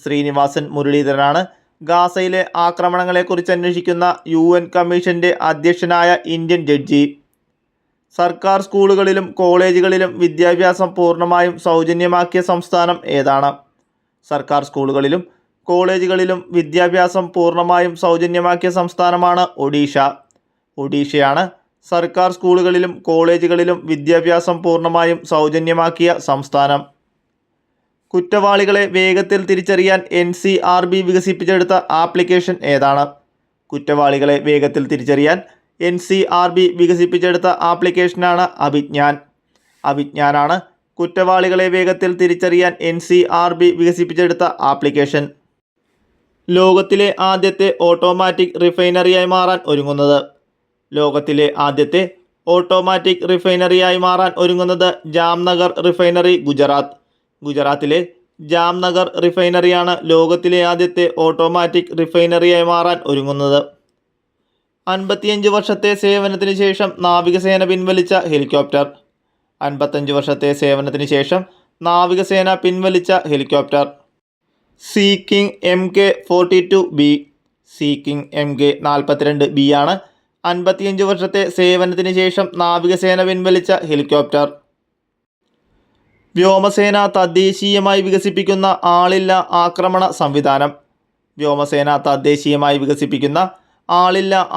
ശ്രീനിവാസൻ മുരളീധരനാണ് ഗാസയിലെ ആക്രമണങ്ങളെക്കുറിച്ച് അന്വേഷിക്കുന്ന UN കമ്മീഷന്റെ അധ്യക്ഷനായ ഇന്ത്യൻ ജഡ്ജി. സർക്കാർ സ്കൂളുകളിലും കോളേജുകളിലും വിദ്യാഭ്യാസം പൂർണ്ണമായും സൗജന്യമാക്കിയ സംസ്ഥാനം ഏതാണ്? സർക്കാർ സ്കൂളുകളിലും കോളേജുകളിലും വിദ്യാഭ്യാസം പൂർണ്ണമായും സൗജന്യമാക്കിയ സംസ്ഥാനമാണ് ഒഡീഷയാണ് സർക്കാർ സ്കൂളുകളിലും കോളേജുകളിലും വിദ്യാഭ്യാസം പൂർണ്ണമായും സൗജന്യമാക്കിയ സംസ്ഥാനം. കുറ്റവാളികളെ വേഗത്തിൽ തിരിച്ചറിയാൻ NCRB വികസിപ്പിച്ചെടുത്ത ആപ്ലിക്കേഷൻ ഏതാണ്? കുറ്റവാളികളെ വേഗത്തിൽ തിരിച്ചറിയാൻ NCRB വികസിപ്പിച്ചെടുത്ത ആപ്ലിക്കേഷനാണ് അഭിജ്ഞാനാണ് കുറ്റവാളികളെ വേഗത്തിൽ തിരിച്ചറിയാൻ NCRB വികസിപ്പിച്ചെടുത്ത ആപ്ലിക്കേഷൻ. ലോകത്തിലെ ആദ്യത്തെ ഓട്ടോമാറ്റിക് റിഫൈനറിയായി മാറാൻ ഒരുങ്ങുന്നത് ജാംനഗർ റിഫൈനറി, ഗുജറാത്തിലെ ജാംനഗർ റിഫൈനറിയാണ് ലോകത്തിലെ ആദ്യത്തെ ഓട്ടോമാറ്റിക് റിഫൈനറിയായി മാറാൻ ഒരുങ്ങുന്നത്. 55 വർഷത്തെ സേവനത്തിന് ശേഷം നാവികസേന പിൻവലിച്ച ഹെലികോപ്റ്റർ. 55 വർഷത്തെ സേവനത്തിന് ശേഷം നാവികസേന പിൻവലിച്ച helicopter. Sea King MK-42B. Sea King MK-42B ആണ് 55 വർഷത്തെ സേവനത്തിന് ശേഷം നാവികസേന പിൻവലിച്ച ഹെലികോപ്റ്റർ. വ്യോമസേന തദ്ദേശീയമായി വികസിപ്പിക്കുന്ന ആളില്ല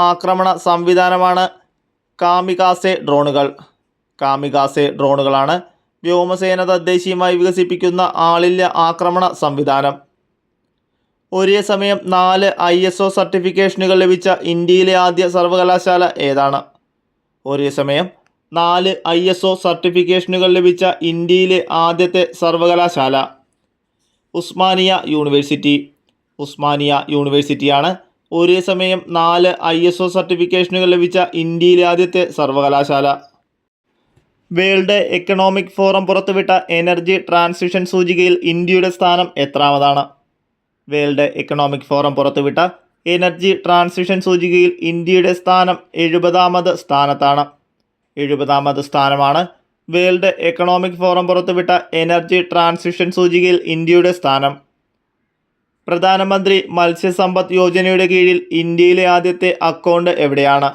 ആക്രമണ സംവിധാനമാണ് കാമികാസെ ഡ്രോണുകളാണ് വ്യോമസേന തദ്ദേശീയമായി വികസിപ്പിക്കുന്ന ആളില്ല ആക്രമണ സംവിധാനം. ഒരേ സമയം 4 ISO സർട്ടിഫിക്കേഷനുകൾ ലഭിച്ച ഇന്ത്യയിലെ ആദ്യ സർവകലാശാല ഏതാണ്? ഒരേ സമയം 4 ISO സർട്ടിഫിക്കേഷനുകൾ ലഭിച്ച ഇന്ത്യയിലെ ആദ്യത്തെ സർവകലാശാല ഉസ്മാനിയ യൂണിവേഴ്സിറ്റിയാണ് ഒരേ സമയം 4 ISO സർട്ടിഫിക്കേഷനുകൾ ലഭിച്ച ഇന്ത്യയിലെ ആദ്യത്തെ സർവകലാശാല. വേൾഡ് എക്കണോമിക് ഫോറം പുറത്തുവിട്ട എനർജി ട്രാൻസിഷൻ സൂചികയിൽ ഇന്ത്യയുടെ സ്ഥാനം എത്രാമതാണ്? വേൾഡ് എക്കണോമിക് ഫോറം പുറത്തുവിട്ട എനർജി ട്രാൻസിഷൻ സൂചികയിൽ ഇന്ത്യയുടെ സ്ഥാനം 70ാമത് സ്ഥാനമാണ് വേൾഡ് എക്കണോമിക് ഫോറം പുറത്തുവിട്ട എനർജി ട്രാൻസിഷൻ സൂചികയിൽ ഇന്ത്യയുടെ സ്ഥാനം. പ്രധാനമന്ത്രി മത്സ്യസമ്പദ് യോജനയുടെ കീഴിൽ ഇന്ത്യയിലെ ആദ്യത്തെ അക്കൗണ്ട് എവിടെയാണ്?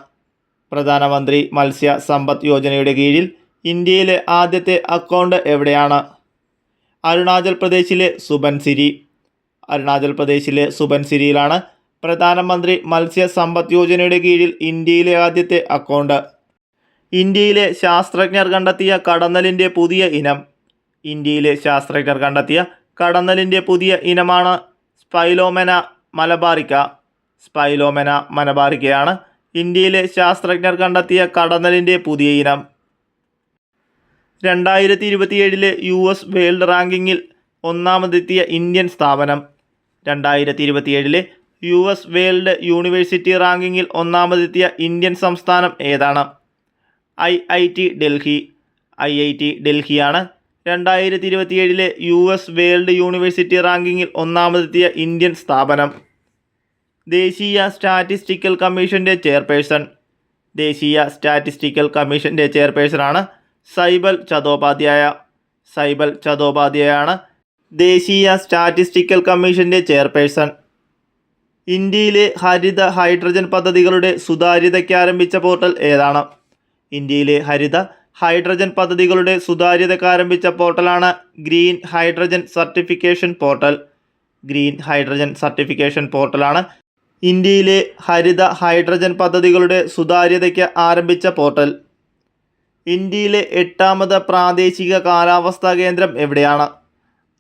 പ്രധാനമന്ത്രി മത്സ്യസമ്പദ് യോജനയുടെ കീഴിൽ ഇന്ത്യയിലെ ആദ്യത്തെ അക്കൗണ്ട് എവിടെയാണ്? അരുണാചൽ പ്രദേശിലെ സുബൻസിരിയിലാണ് പ്രധാനമന്ത്രി മത്സ്യസമ്പദ് യോജനയുടെ കീഴിൽ ഇന്ത്യയിലെ ആദ്യത്തെ അക്കൗണ്ട്. ഇന്ത്യയിലെ ശാസ്ത്രജ്ഞർ കണ്ടെത്തിയ കടന്നലിൻ്റെ പുതിയ ഇനം. കടന്നലിൻ്റെ പുതിയ ഇനമാണ് സ്പൈലോമെന മലബാറിക്ക. സ്പൈലോമെന മലബാറിക്കയാണ് ഇന്ത്യയിലെ ശാസ്ത്രജ്ഞർ കണ്ടെത്തിയ കടന്നലിൻ്റെ പുതിയ ഇനം. 2027 US വേൾഡ് റാങ്കിങ്ങിൽ ഒന്നാമതെത്തിയ ഇന്ത്യൻ സ്ഥാപനം. 2027 US വേൾഡ് യൂണിവേഴ്സിറ്റി റാങ്കിങ്ങിൽ ഒന്നാമതെത്തിയ ഇന്ത്യൻ സംസ്ഥാനം ഏതാണ്? IIT Delhi. IIT ഡൽഹിയാണ് 2027 US world university റാങ്കിങ്ങിൽ ഒന്നാമതെത്തിയ ഇന്ത്യൻ സ്ഥാപനം. ദേശീയ സ്റ്റാറ്റിസ്റ്റിക്കൽ കമ്മീഷൻ്റെ ചെയർപേഴ്സൺ. ദേശീയ സ്റ്റാറ്റിസ്റ്റിക്കൽ കമ്മീഷൻ്റെ ചെയർപേഴ്സണാണ് സൈബൽ ചതോപാധ്യായ. സൈബൽ ചതോപാധ്യായാണ് ദേശീയ സ്റ്റാറ്റിസ്റ്റിക്കൽ കമ്മീഷൻ്റെ ചെയർപേഴ്സൺ. ഇന്ത്യയിലെ ഹരിത ഹൈഡ്രജൻ പദ്ധതികളുടെ സുതാര്യതയ്ക്ക് ആരംഭിച്ച പോർട്ടൽ ഏതാണ്? ഇന്ത്യയിലെ ഹരിത ഹൈഡ്രജൻ പദ്ധതികളുടെ സുതാര്യതയ്ക്ക് ആരംഭിച്ച പോർട്ടലാണ് green hydrogen certification portal. Green hydrogen certification പോർട്ടലാണ് ഇന്ത്യയിലെ ഹരിത ഹൈഡ്രജൻ പദ്ധതികളുടെ സുതാര്യതയ്ക്ക് ആരംഭിച്ച പോർട്ടൽ. ഇന്ത്യയിലെ 8ാമത് പ്രാദേശിക കാലാവസ്ഥാ കേന്ദ്രം എവിടെയാണ്?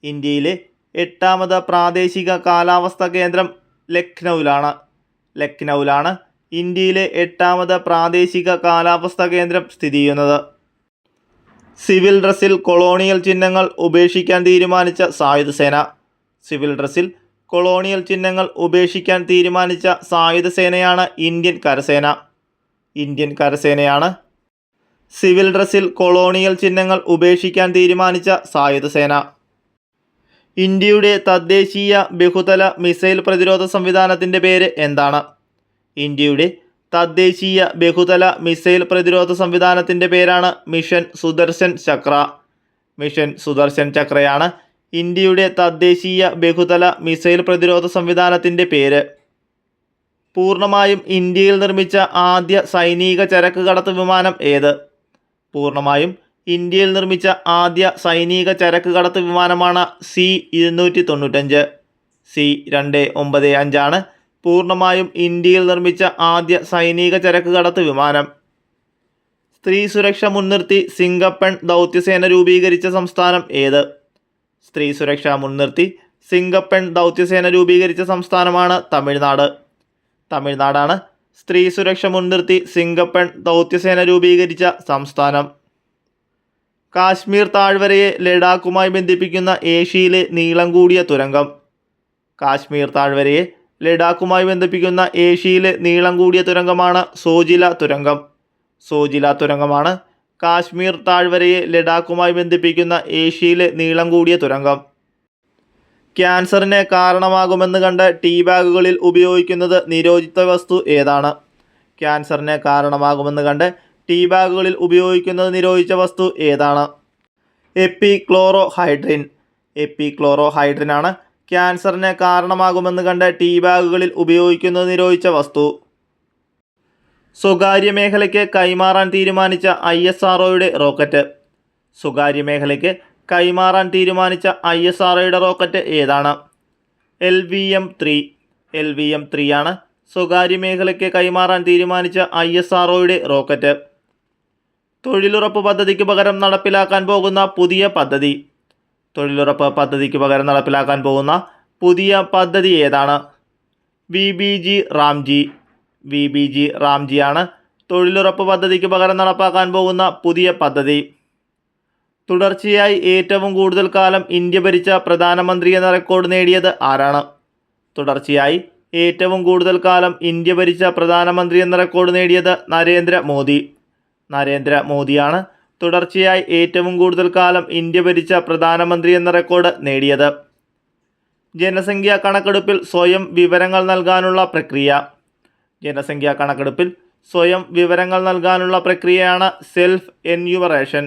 ഇന്ത്യയിലെ 8ാമത് പ്രാദേശിക കാലാവസ്ഥാ കേന്ദ്രം ലക്നൗവിലാണ്. ലക്നൗവിലാണ് ഇന്ത്യയിലെ 8ാമത് പ്രാദേശിക കാലാവസ്ഥാ കേന്ദ്രം സ്ഥിതി ചെയ്യുന്നത്. സിവിൽ ഡ്രസ്സിൽ കൊളോണിയൽ ചിഹ്നങ്ങൾ ഉപേക്ഷിക്കാൻ തീരുമാനിച്ച സായുധ സേന. സിവിൽ ഡ്രസ്സിൽ കൊളോണിയൽ ചിഹ്നങ്ങൾ ഉപേക്ഷിക്കാൻ തീരുമാനിച്ച സായുധ സേനയാണ് ഇന്ത്യൻ കരസേന. ഇന്ത്യൻ കരസേനയാണ് സിവിൽ ഡ്രസ്സിൽ കൊളോണിയൽ ചിഹ്നങ്ങൾ ഉപേക്ഷിക്കാൻ തീരുമാനിച്ച സായുധ സേന. ഇന്ത്യയുടെ തദ്ദേശീയ ബഹുതല മിസൈൽ പ്രതിരോധ സംവിധാനത്തിൻ്റെ പേര് എന്താണ്? ഇന്ത്യയുടെ തദ്ദേശീയ ബഹുതല മിസൈൽ പ്രതിരോധ സംവിധാനത്തിൻ്റെ പേരാണ് മിഷൻ സുദർശൻ ചക്ര. മിഷൻ സുദർശൻ ചക്രയാണ് ഇന്ത്യയുടെ തദ്ദേശീയ ബഹുതല മിസൈൽ പ്രതിരോധ സംവിധാനത്തിൻ്റെ പേര്. പൂർണ്ണമായും ഇന്ത്യയിൽ നിർമ്മിച്ച ആദ്യ സൈനിക ചരക്ക് കടത്ത് വിമാനം ഏത്? പൂർണ്ണമായും ഇന്ത്യയിൽ നിർമ്മിച്ച ആദ്യ സൈനിക ചരക്ക് കടത്ത് വിമാനമാണ് C-295. C-295 ആണ് പൂർണ്ണമായും ഇന്ത്യയിൽ നിർമ്മിച്ച ആദ്യ സൈനിക ചരക്ക് കടത്ത് വിമാനം. സ്ത്രീ സുരക്ഷ മുൻനിർത്തി സിംഗപ്പൺ ദൗത്യസേന രൂപീകരിച്ച സംസ്ഥാനം ഏത്? സ്ത്രീ സുരക്ഷ മുൻനിർത്തി സിംഗപ്പൺ ദൗത്യസേന രൂപീകരിച്ച സംസ്ഥാനമാണ് തമിഴ്നാട്. തമിഴ്നാടാണ് സ്ത്രീ സുരക്ഷ മുൻനിർത്തി സിംഗപ്പൺ ദൗത്യസേന രൂപീകരിച്ച സംസ്ഥാനം. കാശ്മീർ താഴ്വരയെ ലഡാക്കുമായി ബന്ധിപ്പിക്കുന്ന ഏഷ്യയിലെ നീളം കൂടിയ തുരങ്കം. കാശ്മീർ താഴ്വരയെ ലഡാക്കുമായി ബന്ധിപ്പിക്കുന്ന ഏഷ്യയിലെ നീളം കൂടിയ തുരങ്കമാണ് സോജില തുരങ്കം. സോജില തുരങ്കമാണ് കാശ്മീർ താഴ്വരയെ ലഡാക്കുമായി ബന്ധിപ്പിക്കുന്ന ഏഷ്യയിലെ നീളം കൂടിയ തുരങ്കം. ക്യാൻസറിന് കാരണമാകുമെന്ന് കണ്ട് ടീ ബാഗുകളിൽ ഉപയോഗിക്കുന്നത് നിരോധിത വസ്തു ഏതാണ്? ക്യാൻസറിന് കാരണമാകുമെന്ന് കണ്ട് ടീ ബാഗുകളിൽ ഉപയോഗിക്കുന്നത് നിരോധിച്ച വസ്തു ഏതാണ്? എപ്പിക്ലോറോഹൈഡ്രിൻ. എപ്പിക്ലോറോഹൈഡ്രിൻ ആണ് ക്യാൻസറിന് കാരണമാകുമെന്ന് കണ്ട് ടീ ബാഗുകളിൽ ഉപയോഗിക്കുന്നത് നിരോധിച്ച വസ്തു. സ്വകാര്യ മേഖലയ്ക്ക് കൈമാറാൻ തീരുമാനിച്ച ISROയുടെ റോക്കറ്റ്. സ്വകാര്യ മേഖലയ്ക്ക് കൈമാറാൻ തീരുമാനിച്ച ISROയുടെ റോക്കറ്റ് ഏതാണ്? LVM-3. LVM-3 ആണ് സ്വകാര്യ മേഖലയ്ക്ക് കൈമാറാൻ തീരുമാനിച്ച ISROയുടെ റോക്കറ്റ്. തൊഴിലുറപ്പ് പദ്ധതിക്ക് പകരം നടപ്പിലാക്കാൻ പോകുന്ന പുതിയ പദ്ധതി. തൊഴിലുറപ്പ് പദ്ധതിക്ക് പകരം നടപ്പിലാക്കാൻ പോകുന്ന പുതിയ പദ്ധതി ഏതാണ്? VBG റാംജി. VBG റാംജി ആണ് തൊഴിലുറപ്പ് പദ്ധതിക്ക് പകരം നടപ്പാക്കാൻ പോകുന്ന പുതിയ പദ്ധതി. തുടർച്ചയായി ഏറ്റവും കൂടുതൽ കാലം ഇന്ത്യ ഭരിച്ച പ്രധാനമന്ത്രി എന്ന റെക്കോർഡ് നേടിയത് ആരാണ്? തുടർച്ചയായി ഏറ്റവും കൂടുതൽ കാലം ഇന്ത്യ ഭരിച്ച പ്രധാനമന്ത്രി എന്ന റെക്കോർഡ് നേടിയത് നരേന്ദ്രമോദി. നരേന്ദ്രമോദിയാണ് തുടർച്ചയായി ഏറ്റവും കൂടുതൽ കാലം ഇന്ത്യ ഭരിച്ച പ്രധാനമന്ത്രി എന്ന റെക്കോർഡ് നേടിയത്. ജനസംഖ്യാ കണക്കെടുപ്പിൽ സ്വയം വിവരങ്ങൾ നൽകാനുള്ള പ്രക്രിയ. ജനസംഖ്യാ കണക്കെടുപ്പിൽ സ്വയം വിവരങ്ങൾ നൽകാനുള്ള പ്രക്രിയയാണ് സെൽഫ് എൻയൂമറേഷൻ.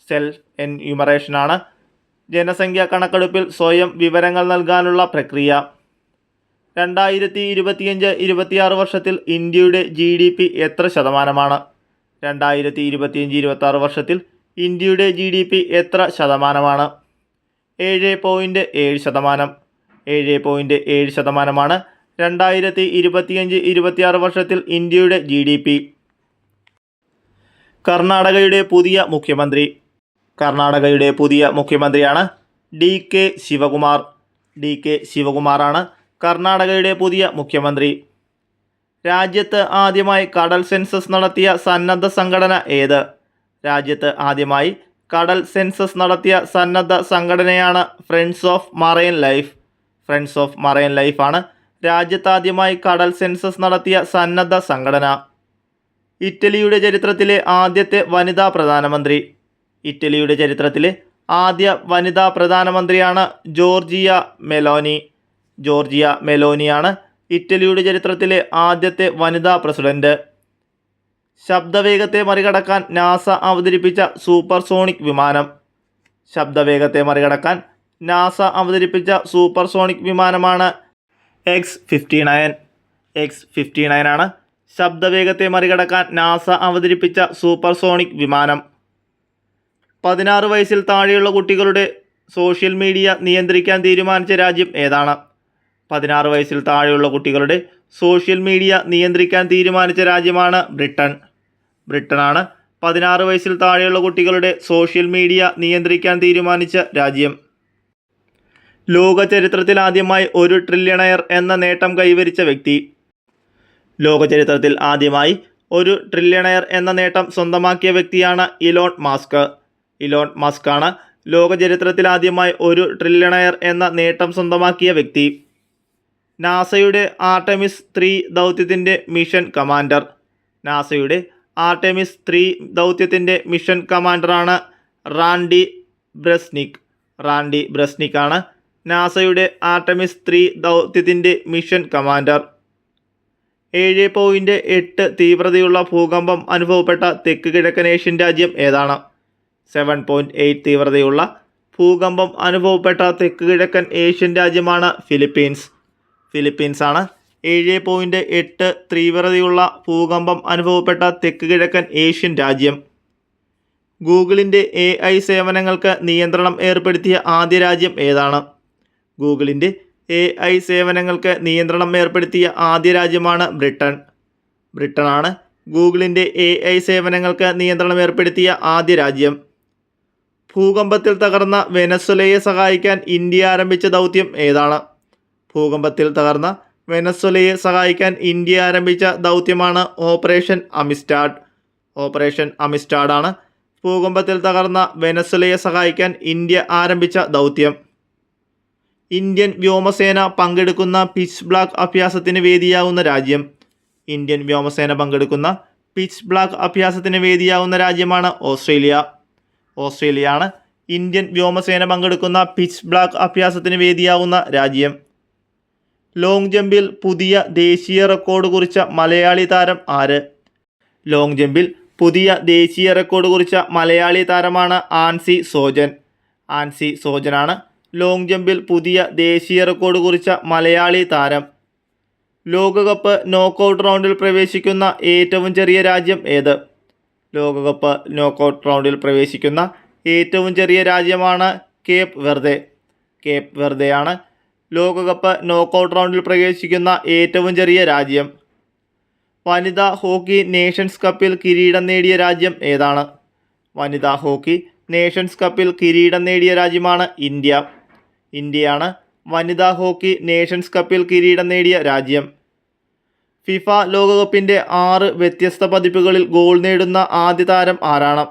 സെൽഫ് എൻയൂമറേഷനാണ് ജനസംഖ്യാ കണക്കെടുപ്പിൽ സ്വയം വിവരങ്ങൾ നൽകാനുള്ള പ്രക്രിയ. 2025-26 വർഷത്തിൽ ഇന്ത്യയുടെ GDP എത്ര ശതമാനമാണ്? 2025-26 വർഷത്തിൽ ഇന്ത്യയുടെ GDP എത്ര ശതമാനമാണ്? 7.7%. 7.7% 2025-26 വർഷത്തിൽ ഇന്ത്യയുടെ GDP. കർണാടകയുടെ പുതിയ മുഖ്യമന്ത്രി. കർണാടകയുടെ പുതിയ മുഖ്യമന്ത്രിയാണ് DK ശിവകുമാർ. DK ശിവകുമാറാണ് കർണാടകയുടെ പുതിയ മുഖ്യമന്ത്രി. രാജ്യത്ത് ആദ്യമായി കടൽ സെൻസസ് നടത്തിയ സന്നദ്ധ സംഘടന ഏത്? രാജ്യത്ത് ആദ്യമായി കടൽ സെൻസസ് നടത്തിയ സന്നദ്ധ സംഘടനയാണ് friends of marine life. Friends of marine ലൈഫാണ് രാജ്യത്താദ്യമായി കടൽ സെൻസസ് നടത്തിയ സന്നദ്ധ സംഘടന. ഇറ്റലിയുടെ ചരിത്രത്തിലെ ആദ്യത്തെ വനിതാ പ്രധാനമന്ത്രി. ഇറ്റലിയുടെ ചരിത്രത്തിലെ ആദ്യ വനിതാ പ്രധാനമന്ത്രിയാണ് ജോർജിയ മെലോനി. ജോർജിയ മെലോനിയാണ് ഇറ്റലിയുടെ ചരിത്രത്തിലെ ആദ്യത്തെ വനിതാ പ്രസിഡന്റ്. ശബ്ദവേഗത്തെ മറികടക്കാൻ നാസ അവതരിപ്പിച്ച സൂപ്പർസോണിക് വിമാനം. ശബ്ദവേഗത്തെ മറികടക്കാൻ നാസ അവതരിപ്പിച്ച സൂപ്പർസോണിക് വിമാനമാണ് X-59. X-59 ആണ് ശബ്ദവേഗത്തെ മറികടക്കാൻ നാസ അവതരിപ്പിച്ച സൂപ്പർസോണിക് വിമാനം. 16 വയസ്സിൽ താഴെയുള്ള കുട്ടികളുടെ സോഷ്യൽ മീഡിയ നിയന്ത്രിക്കാൻ തീരുമാനിച്ച രാജ്യം ഏതാണ്? 16 വയസ്സിൽ താഴെയുള്ള കുട്ടികളുടെ സോഷ്യൽ മീഡിയ നിയന്ത്രിക്കാൻ തീരുമാനിച്ച രാജ്യമാണ് ബ്രിട്ടൻ. ബ്രിട്ടനാണ് 16 വയസ്സിൽ താഴെയുള്ള കുട്ടികളുടെ സോഷ്യൽ മീഡിയ നിയന്ത്രിക്കാൻ തീരുമാനിച്ച രാജ്യം. ലോക ചരിത്രത്തിൽ ആദ്യമായി 1 ട്രില്യണയർ എന്ന നേട്ടം കൈവരിച്ച വ്യക്തി. ലോക ചരിത്രത്തിൽ ആദ്യമായി 1 ട്രില്യണയർ എന്ന നേട്ടം സ്വന്തമാക്കിയ വ്യക്തിയാണ് ഇലോൺ മസ്ക്. ഇലോൺ മസ്ക് ആണ് ലോക ചരിത്രത്തിൽ ആദ്യമായി 1 ട്രില്യണയർ എന്ന നേട്ടം സ്വന്തമാക്കിയ വ്യക്തി. നാസയുടെ ആർടെമിസ് 3 ദൗത്യത്തിൻ്റെ മിഷൻ കമാൻഡർ. നാസയുടെ ആർടെമിസ് 3 ദൗത്യത്തിൻ്റെ മിഷൻ കമാൻഡറാണ് റാൻഡി ബ്രസ്നിക്. റാൻഡി ബ്രസ്നിക് ആണ് നാസയുടെ ആർടെമിസ് 3 ദൗത്യത്തിൻ്റെ മിഷൻ കമാൻഡർ. 7.8 തീവ്രതയുള്ള ഭൂകമ്പം അനുഭവപ്പെട്ട തെക്ക് കിഴക്കൻ ഏഷ്യൻ രാജ്യം ഏതാണ്? 7.8 തീവ്രതയുള്ള ഭൂകമ്പം അനുഭവപ്പെട്ട തെക്ക് കിഴക്കൻ ഏഷ്യൻ രാജ്യമാണ് ഫിലിപ്പീൻസ്. ഫിലിപ്പീൻസ് ആണ് 7.8 തീവ്രതയുള്ള ഭൂകമ്പം അനുഭവപ്പെട്ട തെക്ക് കിഴക്കൻ ഏഷ്യൻ രാജ്യം. ഗൂഗിളിൻ്റെ AI സേവനങ്ങൾക്ക് നിയന്ത്രണം ഏർപ്പെടുത്തിയ ആദ്യ രാജ്യം ഏതാണ്? ഗൂഗിളിൻ്റെ AI സേവനങ്ങൾക്ക് നിയന്ത്രണം ഏർപ്പെടുത്തിയ ആദ്യ രാജ്യമാണ് ബ്രിട്ടൻ. ബ്രിട്ടനാണ് ഗൂഗിളിൻ്റെ AI സേവനങ്ങൾക്ക് നിയന്ത്രണം ഏർപ്പെടുത്തിയ ആദ്യ രാജ്യം. ഭൂകമ്പത്തിൽ തകർന്ന വെനസ്വലയെ സഹായിക്കാൻ ഇന്ത്യ ആരംഭിച്ച ദൗത്യം ഏതാണ്? ഭൂകമ്പത്തിൽ തകർന്ന വെനസ്വലയെ സഹായിക്കാൻ ഇന്ത്യ ആരംഭിച്ച ദൗത്യമാണ് ഓപ്പറേഷൻ അമിസ്റ്റാഡ്. ഓപ്പറേഷൻ അമിസ്റ്റാഡ് ആണ് ഭൂകമ്പത്തിൽ തകർന്ന വെനസ്വലയെ സഹായിക്കാൻ ഇന്ത്യ ആരംഭിച്ച ദൗത്യം. ഇന്ത്യൻ വ്യോമസേന പങ്കെടുക്കുന്ന പിച്ച് ബ്ലാക്ക് അഭ്യാസത്തിന് വേദിയാവുന്ന രാജ്യം. ഇന്ത്യൻ വ്യോമസേന പങ്കെടുക്കുന്ന പിച്ച് ബ്ലാക്ക് അഭ്യാസത്തിന് വേദിയാവുന്ന രാജ്യമാണ് ഓസ്ട്രേലിയ. ഓസ്ട്രേലിയയാണ് ഇന്ത്യൻ വ്യോമസേന പങ്കെടുക്കുന്ന പിച്ച് ബ്ലാക്ക് അഭ്യാസത്തിന് വേദിയാവുന്ന രാജ്യം. ലോങ് ജമ്പിൽ പുതിയ ദേശീയ റെക്കോർഡ് കുറിച്ച മലയാളി താരം ആര്? ലോങ് ജമ്പിൽ പുതിയ ദേശീയ റെക്കോർഡ് കുറിച്ച മലയാളി താരമാണ് ആൻസി സോജൻ. ആൻസി സോജനാണ് ലോങ് ജമ്പിൽ പുതിയ ദേശീയ റെക്കോർഡ് കുറിച്ച മലയാളി താരം. ലോകകപ്പ് നോക്കൗട്ട് റൗണ്ടിൽ പ്രവേശിക്കുന്ന ഏറ്റവും ചെറിയ രാജ്യം ഏത്? ലോകകപ്പ് നോക്കൗട്ട് റൗണ്ടിൽ പ്രവേശിക്കുന്ന ഏറ്റവും ചെറിയ രാജ്യമാണ് കേപ്പ് വെർദെ. കേപ്പ് വെർദെയാണ് ലോകകപ്പ് നോക്കൗട്ട് റൗണ്ടിൽ പ്രവേശിക്കുന്ന ഏറ്റവും ചെറിയ രാജ്യം. വനിതാ ഹോക്കി നേഷൻസ് കപ്പിൽ കിരീടം നേടിയ രാജ്യം ഏതാണ്? വനിതാ ഹോക്കി നേഷൻസ് കപ്പിൽ കിരീടം നേടിയ രാജ്യമാണ് ഇന്ത്യ. ഇന്ത്യയാണ് വനിതാ ഹോക്കി നേഷൻസ് കപ്പിൽ കിരീടം നേടിയ രാജ്യം. ഫിഫ ലോകകപ്പിൻ്റെ 6 വ്യത്യസ്ത പതിപ്പുകളിൽ ഗോൾ നേടുന്ന ആദ്യ താരം ആരാണ്?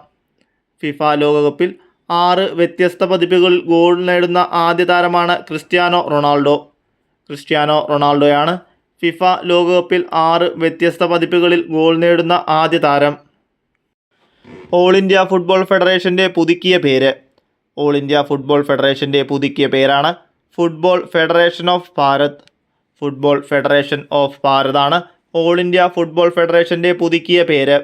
ഫിഫ ലോകകപ്പിൽ 6 വ്യത്യസ്ത പതിപ്പുകളിൽ ഗോൾ നേടുന്ന ആദ്യ താരമാണ് ക്രിസ്ത്യാനോ റൊണാൾഡോ. ക്രിസ്ത്യാനോ റൊണാൾഡോയാണ് ഫിഫ ലോകകപ്പിൽ 6 വ്യത്യസ്ത പതിപ്പുകളിൽ ഗോൾ നേടുന്ന ആദ്യ താരം. ഓൾ ഇന്ത്യ ഫുട്ബോൾ ഫെഡറേഷൻ്റെ പുതുക്കിയ പേര്. ഓൾ ഇന്ത്യ ഫുട്ബോൾ ഫെഡറേഷൻ്റെ പുതുക്കിയ പേരാണ് football federation of Bharat. Football federation of Bharat ആണ് ഓൾ ഇന്ത്യ ഫുട്ബോൾ ഫെഡറേഷൻ്റെ പുതുക്കിയ പേര്.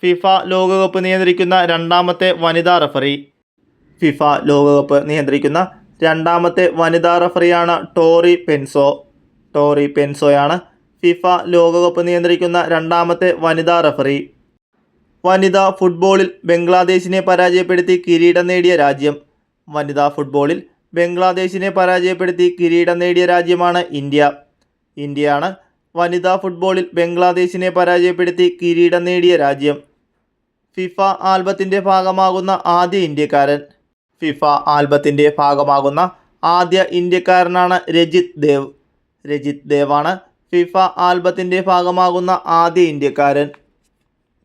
ഫിഫ ലോകകപ്പ് നിയന്ത്രിക്കുന്ന രണ്ടാമത്തെ വനിതാ റഫറി. ഫിഫ ലോകകപ്പ് നിയന്ത്രിക്കുന്ന രണ്ടാമത്തെ വനിതാ റഫറിയാണ് ടോറി പെൻസോ. ടോറി പെൻസോയാണ് ഫിഫ ലോകകപ്പ് നിയന്ത്രിക്കുന്ന രണ്ടാമത്തെ വനിതാ റഫറി. വനിതാ ഫുട്ബോളിൽ ബംഗ്ലാദേശിനെ പരാജയപ്പെടുത്തി കിരീടം നേടിയ രാജ്യം. വനിതാ ഫുട്ബോളിൽ ബംഗ്ലാദേശിനെ പരാജയപ്പെടുത്തി കിരീടം നേടിയ രാജ്യമാണ് ഇന്ത്യ. ഇന്ത്യയാണ് വനിതാ ഫുട്ബോളിൽ ബംഗ്ലാദേശിനെ പരാജയപ്പെടുത്തി കിരീടം നേടിയ രാജ്യം. ഫിഫ ആൽബത്തിൻ്റെ ഭാഗമാകുന്ന ആദ്യ ഇന്ത്യക്കാരൻ. ഫിഫ ആൽബത്തിൻ്റെ ഭാഗമാകുന്ന ആദ്യ ഇന്ത്യക്കാരനാണ് രജിത് ദേവ്. രജിത് ദേവാണ് ഫിഫ ആൽബത്തിൻ്റെ ഭാഗമാകുന്ന ആദ്യ ഇന്ത്യക്കാരൻ.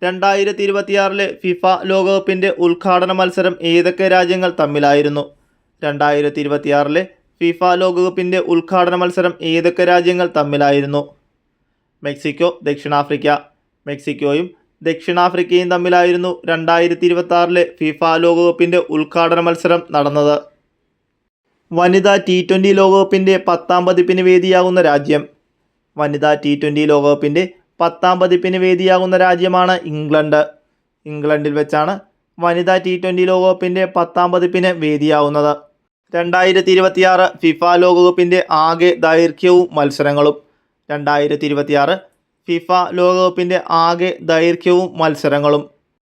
2026 ഫിഫ ലോകകപ്പിൻ്റെ ഉദ്ഘാടന മത്സരം ഏതൊക്കെ രാജ്യങ്ങൾ തമ്മിലായിരുന്നു? 2026 ഫിഫ ലോകകപ്പിൻ്റെ ഉദ്ഘാടന മത്സരം ഏതൊക്കെ രാജ്യങ്ങൾ തമ്മിലായിരുന്നു? മെക്സിക്കോ, ദക്ഷിണാഫ്രിക്ക. മെക്സിക്കോയും ദക്ഷിണാഫ്രിക്കയും തമ്മിലായിരുന്നു 2026 ഫിഫ ലോകകപ്പിൻ്റെ ഉദ്ഘാടന മത്സരം നടന്നത്. വനിതാ T20 ലോകകപ്പിൻ്റെ 10ാം പതിപ്പിന് വേദിയാകുന്ന രാജ്യം? വനിതാ T20 ലോകകപ്പിൻ്റെ 10ാം പതിപ്പിന് വേദിയാകുന്ന രാജ്യമാണ് ഇംഗ്ലണ്ട്. ഇംഗ്ലണ്ടിൽ വെച്ചാണ് വനിതാ T20 ലോകകപ്പിൻ്റെ 10ാം പതിപ്പിന് വേദിയാവുന്നത്. 2026 ഫിഫ ലോകകപ്പിൻ്റെ ആകെ ദൈർഘ്യവും മത്സരങ്ങളും? 2026 ഫിഫ ലോകകപ്പിൻ്റെ ആകെ ദൈർഘ്യവും മത്സരങ്ങളും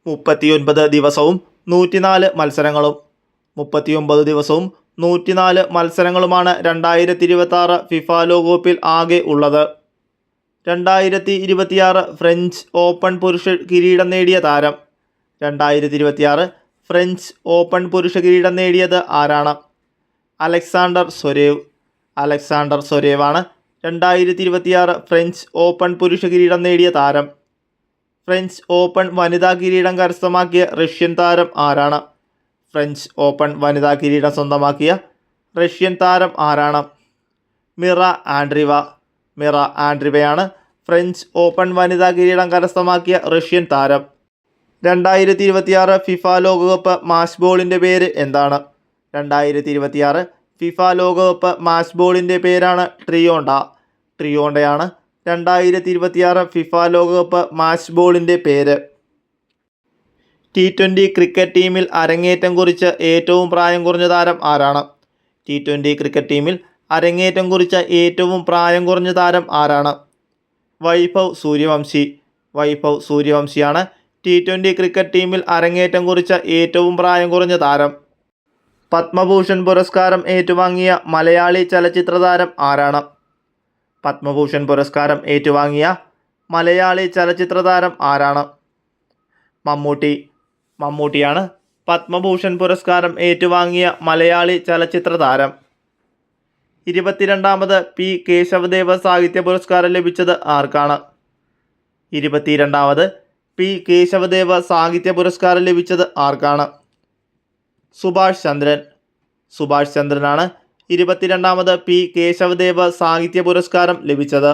39 ദിവസവും 104 മത്സരങ്ങളും. 39 ദിവസവും 104 മത്സരങ്ങളുമാണ് 2026 ഫിഫ ലോകകപ്പിൽ ആകെ ഉള്ളത്. 2026 ഫ്രഞ്ച് ഓപ്പൺ പുരുഷ കിരീടം നേടിയ താരം? 2026 ഫ്രഞ്ച് ഓപ്പൺ പുരുഷ കിരീടം നേടിയത് ആരാണ്? Alexander Zverev. അലക്സാണ്ടർ സ്വരേവാണ് 2026 ഫ്രഞ്ച് ഓപ്പൺ പുരുഷ കിരീടം നേടിയ താരം. ഫ്രഞ്ച് ഓപ്പൺ വനിതാ കിരീടം കരസ്ഥമാക്കിയ റഷ്യൻ താരം ആരാണ്? ഫ്രഞ്ച് ഓപ്പൺ വനിതാ കിരീടം സ്വന്തമാക്കിയ റഷ്യൻ താരം ആരാണ്? മിറ ആൻഡ്രീവ. മിറ ആൻഡ്രീവയാണ് ഫ്രഞ്ച് ഓപ്പൺ വനിതാ കിരീടം കരസ്ഥമാക്കിയ റഷ്യൻ താരം. 2026 ഫിഫ ലോകകപ്പ് മാച്ച് ബോളിൻ്റെ പേര് എന്താണ്? 2026 ഫിഫ ലോകകപ്പ് മാച്ച് ബോളിൻ്റെ പേരാണ് ട്രിയോണ്ട. ട്രിയോണ്ടയാണ് 2026 ഫിഫ ലോകകപ്പ് മാച്ച് ബോളിൻ്റെ പേര്. T20 ക്രിക്കറ്റ് ടീമിൽ അരങ്ങേറ്റം കുറിച്ച ഏറ്റവും പ്രായം കുറഞ്ഞ താരം ആരാണ്? T20 ക്രിക്കറ്റ് ടീമിൽ അരങ്ങേറ്റം കുറിച്ച ഏറ്റവും പ്രായം കുറഞ്ഞ താരം ആരാണ്? വൈഭവ് സൂര്യവംശി. വൈഭവ് സൂര്യവംശിയാണ് T20 ക്രിക്കറ്റ് ടീമിൽ അരങ്ങേറ്റം കുറിച്ച ഏറ്റവും പ്രായം കുറഞ്ഞ താരം. പത്മഭൂഷൺ പുരസ്കാരം ഏറ്റുവാങ്ങിയ മലയാളി ചലച്ചിത്ര താരം ആരാണ്? പത്മഭൂഷൺ പുരസ്കാരം ഏറ്റുവാങ്ങിയ മലയാളി ചലച്ചിത്ര താരം ആരാണ്? മമ്മൂട്ടി. മമ്മൂട്ടിയാണ് പത്മഭൂഷൺ പുരസ്കാരം ഏറ്റുവാങ്ങിയ മലയാളി ചലച്ചിത്ര താരം. 22ാമത് പി കേശവദേവ സാഹിത്യ പുരസ്കാരം ലഭിച്ചത് ആർക്കാണ്? 22ാമത് പി കേശവദേവ സാഹിത്യ പുരസ്കാരം ലഭിച്ചത് ആർക്കാണ്? സുഭാഷ് ചന്ദ്രൻ. സുഭാഷ് ചന്ദ്രനാണ് 22ാമത് പി കേശവദേവ സാഹിത്യ പുരസ്കാരം ലഭിച്ചത്.